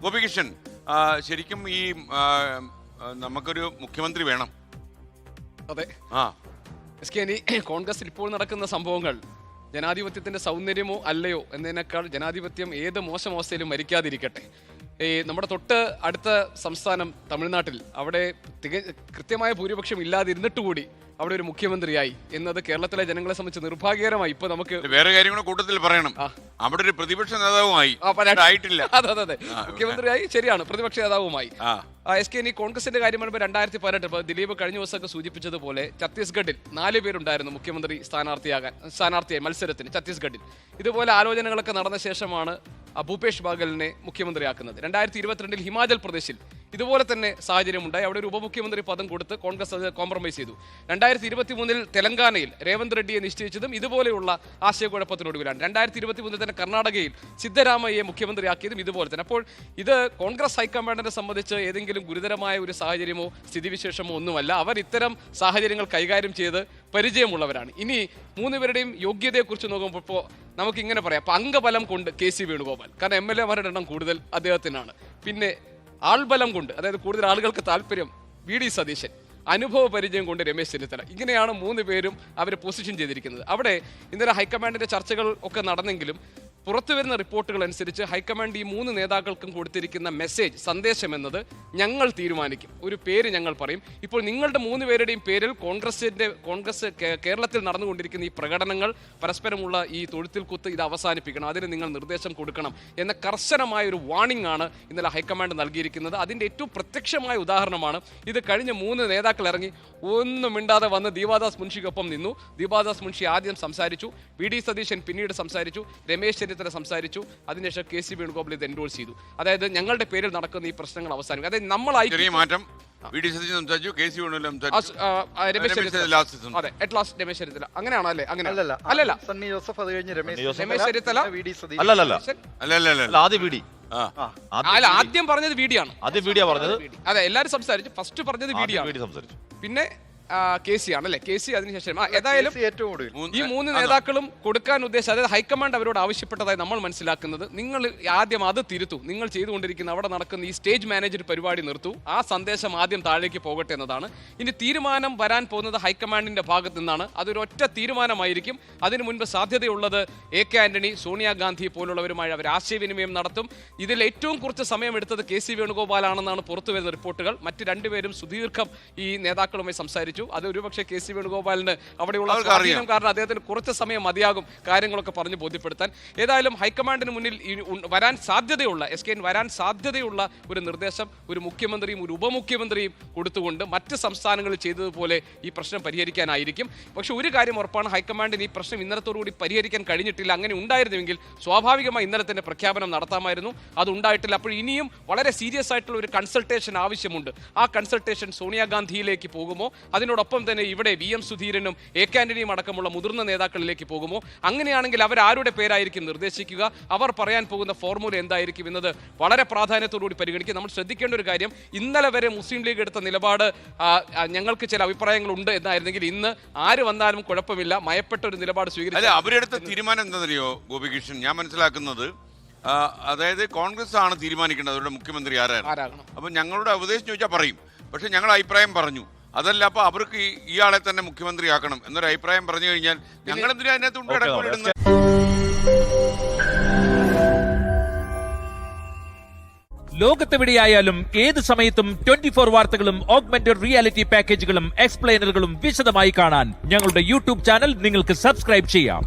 ഗോപികൃഷ്ണൻ, ശരിക്കും ഈ നമുക്കൊരു മുഖ്യമന്ത്രി വേണം. അതെ. കോൺഗ്രസിൽ ഇപ്പോൾ നടക്കുന്ന സംഭവങ്ങൾ ജനാധിപത്യത്തിന്റെ സൗന്ദര്യമോ അല്ലയോ എന്നതിനേക്കാൾ ജനാധിപത്യം ഏത് മോശം അവസ്ഥയിലും മരിക്കാതിരിക്കട്ടെ. നമ്മുടെ തൊട്ട് അടുത്ത സംസ്ഥാനം തമിഴ്നാട്ടിൽ അവിടെ കൃത്യമായ ഭൂരിപക്ഷം ഇല്ലാതിരുന്നിട്ട് കൂടി അവിടെ ഒരു മുഖ്യമന്ത്രിയായി എന്നത് കേരളത്തിലെ ജനങ്ങളെ സംബന്ധിച്ച് നിർഭാഗ്യകരമായി. ഇപ്പൊ നമുക്ക് വേറെ കാര്യങ്ങൾ കൂട്ടത്തിൽ പറയണം. അവിടെ ഒരു പ്രതിപക്ഷ നേതാവുമായി ആയിട്ടില്ല. അതെ, മുഖ്യമന്ത്രിയായി, ശരിയാണ്, പ്രതിപക്ഷ നേതാവുമായി. കോൺഗ്രസിന്റെ കാര്യം പറയുമ്പോൾ 2018 ദിലീപ് കഴിഞ്ഞ ദിവസമൊക്കെ സൂചിപ്പിച്ചതുപോലെ ഛത്തീസ്ഗഡിൽ 4 പേരുണ്ടായിരുന്നു മുഖ്യമന്ത്രി സ്ഥാനാർത്ഥിയായി മത്സരത്തിന്. ഛത്തീസ്ഗഡിൽ ഇതുപോലെ ആലോചനകളൊക്കെ നടന്ന ശേഷമാണ് ഭൂപേഷ് ബാഗലിനെ മുഖ്യമന്ത്രിയാക്കുന്നത്. 2022 ഹിമാചൽ പ്രദേശിൽ ഇതുപോലെ തന്നെ സാഹചര്യം ഉണ്ടായി. അവിടെ ഒരു ഉപമുഖ്യമന്ത്രി പദം കൊടുത്ത് കോൺഗ്രസ് അത് കോംപ്രമൈസ് ചെയ്തു. 2023 തെലങ്കാനയിൽ രേവന്ത് റെഡ്ഡിയെ നിശ്ചയിച്ചതും ഇതുപോലെയുള്ള ആശയക്കുഴപ്പത്തിനൊടുവിലാണ്. 2023 തന്നെ കർണാടകയിൽ സിദ്ധരാമയ്യെ മുഖ്യമന്ത്രിയാക്കിയതും ഇതുപോലെ തന്നെ. അപ്പോൾ ഇത് കോൺഗ്രസ് ഹൈക്കമാൻഡിനെ സംബന്ധിച്ച് ഏതെങ്കിലും ഗുരുതരമായ ഒരു സാഹചര്യമോ സ്ഥിതിവിശേഷമോ ഒന്നുമല്ല. അവർ ഇത്തരം സാഹചര്യങ്ങൾ കൈകാര്യം ചെയ്ത് പരിചയമുള്ളവരാണ്. ഇനി 3 പേരുടെയും യോഗ്യതയെക്കുറിച്ച് നോക്കുമ്പോൾ നമുക്ക് ഇങ്ങനെ പറയാം, അംഗബലം കൊണ്ട് കെ.സി. വേണുഗോപാൽ, കാരണം MLA-മാരുടെ എണ്ണം കൂടുതൽ അദ്ദേഹത്തിനാണ്. പിന്നെ ആൾബലം കൊണ്ട്, അതായത് കൂടുതൽ ആളുകൾക്ക് താല്പര്യം വി ഡി സതീശൻ, അനുഭവ പരിചയം കൊണ്ട് രമേശ് ചെന്നിത്തല. ഇങ്ങനെയാണ് 3 പേരും അവർ പൊസിഷൻ ചെയ്തിരിക്കുന്നത്. അവിടെ ഇന്നലെ ഹൈക്കമാൻഡിന്റെ ചർച്ചകൾ ഒക്കെ നടന്നെങ്കിലും പുറത്തു വരുന്ന റിപ്പോർട്ടുകൾ അനുസരിച്ച് ഹൈക്കമാൻഡ് ഈ 3 നേതാക്കൾക്കും കൊടുത്തിരിക്കുന്ന സന്ദേശം എന്നത് ഞങ്ങൾ തീരുമാനിക്കും, ഒരു പേര് ഞങ്ങൾ പറയും. ഇപ്പോൾ നിങ്ങളുടെ 3 പേരുടെയും പേരിൽ കോൺഗ്രസ് കേരളത്തിൽ നടന്നുകൊണ്ടിരിക്കുന്ന ഈ പ്രകടനങ്ങൾ, പരസ്പരമുള്ള ഈ തൊഴുത്തിൽ കുത്ത്, ഇത് അവസാനിപ്പിക്കണം, അതിന് നിങ്ങൾ നിർദ്ദേശം കൊടുക്കണം എന്ന കർശനമായ ഒരു വാണിംഗ് ആണ് ഇന്നലെ ഹൈക്കമാൻഡ് നൽകിയിരിക്കുന്നത്. അതിൻ്റെ ഏറ്റവും പ്രത്യക്ഷമായ ഉദാഹരണമാണ് ഇത്. കഴിഞ്ഞ 3 നേതാക്കൾ ഇറങ്ങി ഒന്നും മിണ്ടാതെ വന്ന് ദീപാദാസ് മുൻഷിക്കൊപ്പം നിന്നു. ദീപാദാസ് മുൻഷി ആദ്യം സംസാരിച്ചു, വി ഡി സതീശൻ പിന്നീട് സംസാരിച്ചു, രമേശ് ചെന്നിത്തല സംസാരിച്ചു, അതിനുശേഷം കെ.സി. വേണുഗോപാൽ ഇത് എൻഡോഴ്സ് ചെയ്തു. അതായത് ഞങ്ങളുടെ പേരിൽ നടക്കുന്ന ഈ പ്രശ്നങ്ങൾ അവസാനിക്കും. അതായത് നമ്മളായി മാറ്റം അങ്ങനെയാണോ? അല്ലേ? അങ്ങനെ അല്ലല്ല, സണ്ണി ജോസഫ്, അത് കഴിഞ്ഞ് രമേശ് ചെന്നിത്തല, ആദ്യം പറഞ്ഞത് വീഡിയാണ്. അതെ, എല്ലാരും സംസാരിച്ചു. ഫസ്റ്റ് പറഞ്ഞത് വീഡിയാണ്, പിന്നെ കെ.സി. ആണല്ലേ, കെ.സി. അതിനുശേഷം. ഏതായാലും ഈ 3 നേതാക്കളും കൊടുക്കാൻ ഉദ്ദേശിച്ച, അതായത് ഹൈക്കമാൻഡ് അവരോട് ആവശ്യപ്പെട്ടതായി നമ്മൾ മനസ്സിലാക്കുന്നത്, നിങ്ങൾ ആദ്യം അത് തിരുത്തു, നിങ്ങൾ ചെയ്തുകൊണ്ടിരിക്കുന്ന അവിടെ നടക്കുന്ന ഈ സ്റ്റേജ് മാനേജർ പരിപാടി നിർത്തൂ, ആ സന്ദേശം ആദ്യം താഴേക്ക് പോകട്ടെ എന്നതാണ്. ഇനി തീരുമാനം വരാൻ പോകുന്നത് ഹൈക്കമാൻഡിന്റെ ഭാഗത്ത് നിന്നാണ്. അതൊരു ഒറ്റ തീരുമാനമായിരിക്കും. അതിനു മുൻപ് സാധ്യതയുള്ളത് A.K. ആന്റണി, സോണിയാഗാന്ധി പോലുള്ളവരുമായി അവർ ആശയവിനിമയം നടത്തും. ഇതിൽ ഏറ്റവും കുറച്ച് സമയമെടുത്തത് കെ.സി. വേണുഗോപാലാണെന്നാണ് പുറത്തു വരുന്ന റിപ്പോർട്ടുകൾ. മറ്റ് 2 പേരും സുദീർഘം ഈ നേതാക്കളുമായി സംസാരിച്ചു. അത് ഒരുപക്ഷെ കെ.സി. വേണുഗോപാലിന് അവിടെയുള്ള സ്വാധീനം കാരണം അദ്ദേഹത്തിന് കുറച്ച് സമയം മതിയാകും കാര്യങ്ങളൊക്കെ പറഞ്ഞ് ബോധ്യപ്പെടുത്താൻ. ഏതായാലും ഹൈക്കമാൻഡിന് മുന്നിൽ വരാൻ സാധ്യതയുള്ള ഒരു നിർദ്ദേശം ഒരു മുഖ്യമന്ത്രിയും ഒരു ഉപമുഖ്യമന്ത്രിയും കൊടുത്തുകൊണ്ട് മറ്റ് സംസ്ഥാനങ്ങളിൽ ചെയ്തതുപോലെ ഈ പ്രശ്നം പരിഹരിക്കാനായിരിക്കും. പക്ഷെ ഒരു കാര്യം ഉറപ്പാണ്, ഹൈക്കമാൻഡിന് ഈ പ്രശ്നം ഇന്നലത്തോടുകൂടി പരിഹരിക്കാൻ കഴിഞ്ഞിട്ടില്ല. അങ്ങനെ ഉണ്ടായിരുന്നുവെങ്കിൽ സ്വാഭാവികമായി ഇന്നലെ തന്നെ പ്രഖ്യാപനം നടത്താമായിരുന്നു. അത് ഉണ്ടായിട്ടില്ല. അപ്പോൾ ഇനിയും വളരെ സീരിയസ് ആയിട്ടുള്ള ഒരു കൺസൾട്ടേഷൻ ആവശ്യമുണ്ട്. ആ കൺസൾട്ടേഷൻ സോണിയാഗാന്ധിയിലേക്ക് പോകുമോ, അതിനോടൊപ്പം തന്നെ ഇവിടെ VM സുധീരനും A.K. ആന്റണിയും അടക്കമുള്ള മുതിർന്ന നേതാക്കളിലേക്ക് പോകുമോ? അങ്ങനെയാണെങ്കിൽ അവരാരുടെ പേരായിരിക്കും നിർദ്ദേശിക്കുക, അവർ പറയാൻ പോകുന്ന ഫോർമുല എന്തായിരിക്കും എന്നത് വളരെ പ്രാധാന്യത്തോടുകൂടി പരിഗണിക്കുക. നമ്മൾ ശ്രദ്ധിക്കേണ്ട ഒരു കാര്യം, ഇന്നലെ വരെ മുസ്ലിം ലീഗ് എടുത്ത നിലപാട് ഞങ്ങൾക്ക് ചില അഭിപ്രായങ്ങളുണ്ട് എന്നായിരുന്നെങ്കിൽ ഇന്ന് ആര് വന്നാലും കുഴപ്പമില്ല, മയപ്പെട്ട ഒരു നിലപാട് സ്വീകരിച്ചു. അവരെടുത്ത തീരുമാനം എന്താണെന്നറിയോ ഗോപികൃഷ്ണൻ? ഞാൻ മനസ്സിലാക്കുന്നത്, അതായത് കോൺഗ്രസ് ആണ് തീരുമാനിക്കേണ്ടത് അവരുടെ മുഖ്യമന്ത്രി ആരാകണം. അപ്പൊ ഞങ്ങളുടെ ഉപദേശം ചോദിച്ചാൽ പറയും, പക്ഷെ ഞങ്ങൾ അഭിപ്രായം പറഞ്ഞു. അതല്ല, അപ്പൊ അവർക്ക് ഇയാളെ തന്നെ മുഖ്യമന്ത്രിയാക്കണം എന്നൊരു അഭിപ്രായം പറഞ്ഞു കഴിഞ്ഞാൽ ഞങ്ങൾ എന്തിനാ അതിനകത്ത് ഇടപെടുന്നത്? ലോകത്തെവിടെയായാലും ഏത് സമയത്തും 24 വാർത്തകളും ഓഗ്മെന്റഡ് റിയാലിറ്റി പാക്കേജുകളും എക്സ്പ്ലെയിനറുകളും വിശദമായി കാണാൻ ഞങ്ങളുടെ YouTube ചാനൽ നിങ്ങൾക്ക് സബ്സ്ക്രൈബ് ചെയ്യാം.